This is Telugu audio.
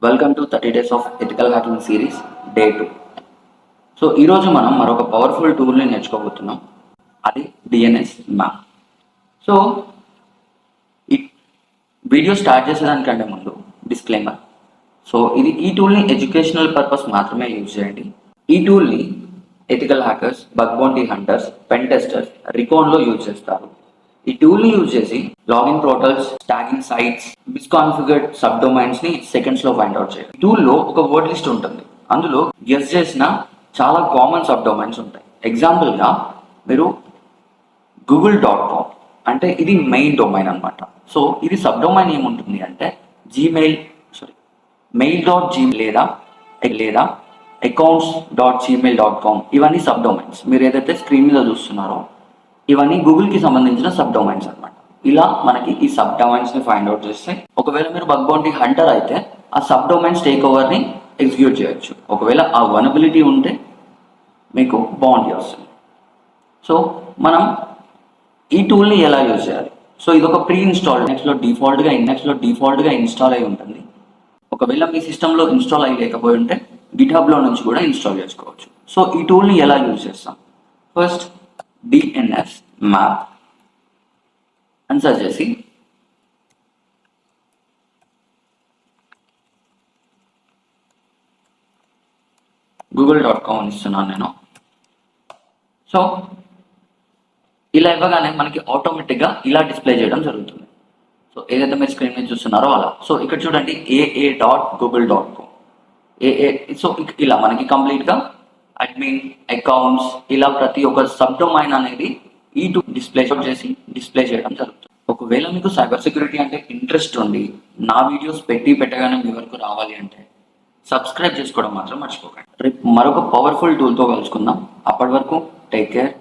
Welcome to 30 days of ethical hacking series day 2. So ఈరోజు మనం మరొక పవర్ఫుల్ టూల్ని నేర్చుకోబోతున్నాం. అది డిఎన్ఎస్ మ్యాప్. సో ఈ వీడియో స్టార్ట్ చేసేదానికంటే ముందు డిస్క్లైమర్. సో ఈ టూల్ని ఎడ్యుకేషనల్ పర్పస్ మాత్రమే యూజ్ చేయండి. ఈ టూల్ని ethical hackers, bug bounty hunters, pen testers, రికాన్లో యూజ్ చేస్తారు. ఈ టూల్ని యూజ్ చేసి login portals, tagging sites, misconfigured sub domains ని సెకండ్స్ లో ఫైండ్ అవుట్ చేయాలి. టూల్లో ఒక వర్డ్ లిస్ట్ ఉంటుంది. అందులో గెస్ చేసిన చాలా కామన్ సబ్ డొమైన్స్ ఉంటాయి. ఎగ్జాంపుల్ గా మీరు google.com అంటే ఇది మెయిన్ డొమైన్ అనమాట. సో ఇది సబ్ డొమైన్ ఏముంటుంది అంటే మెయిల్.gmail లేదా accounts.gmail.com ఇవన్నీ సబ్ డొమైన్స్. మీరు ఏదైతే స్క్రీన్ మీద చూస్తున్నారో ఇవన్నీ గూగుల్కి సంబంధించిన సబ్ డొమైన్స్ అనమాట. ఇలా మనకి ఈ సబ్ డొమైన్స్ ని ఫైండ్ అవుట్ చేస్తే, ఒకవేళ మీరు బగ్ బౌంటీ హంటర్ అయితే ఆ సబ్ డొమైన్స్ టేక్ ఓవర్ ని ఎగ్జిక్యూట్ చేయొచ్చు. ఒకవేళ ఆ వనబిలిటీ ఉంటే మీకు బౌంటీ వస్తుంది. సో మనం ఈ టూల్ని ఎలా యూజ్ చేయాలి? సో ఇది ఒక ప్రీ ఇన్స్టాల్ లో డిఫాల్ట్ గా ఇన్స్టాల్ అయి ఉంటుంది. ఒకవేళ మీ సిస్టంలో ఇన్స్టాల్ అయ్యి లేకపోయి ఉంటే గిట్హబ్లో నుంచి కూడా ఇన్స్టాల్ చేసుకోవచ్చు. సో ఈ టూల్ని ఎలా యూజ్ చేస్తాం? ఫస్ట్ డిఎన్ఎస్ మ్యాప్ అని సెర్చ్ చేసి google.com అని ఇస్తున్నాను నేను. సో ఇలా ఇవ్వగానే మనకి ఆటోమేటిక్గా ఇలా డిస్ప్లే చేయడం జరుగుతుంది. సో ఏదైతే మీరు స్క్రీన్ మీద చూస్తున్నారో అలా. సో ఇక్కడ చూడండి aa.google.com. సో ఇలా మనకి కంప్లీట్గా అడ్మిన్, అకౌంట్స్, ఇలా ప్రతి ఒక్క సబ్ డొమైన్ అనేది ఈ టూ డిస్ప్లే చేయడం జరుగుతుంది. ఒకవేళ మీకు సైబర్ సెక్యూరిటీ అంటే ఇంట్రెస్ట్ ఉండి నా వీడియోస్ పెట్టగానే మీ వరకు రావాలి అంటే సబ్స్క్రైబ్ చేసుకోవడం మాత్రం మర్చిపోకండి. రేపు మరొక పవర్ఫుల్ టూల్తో కలుసుకుందాం. అప్పటి వరకు టేక్ కేర్.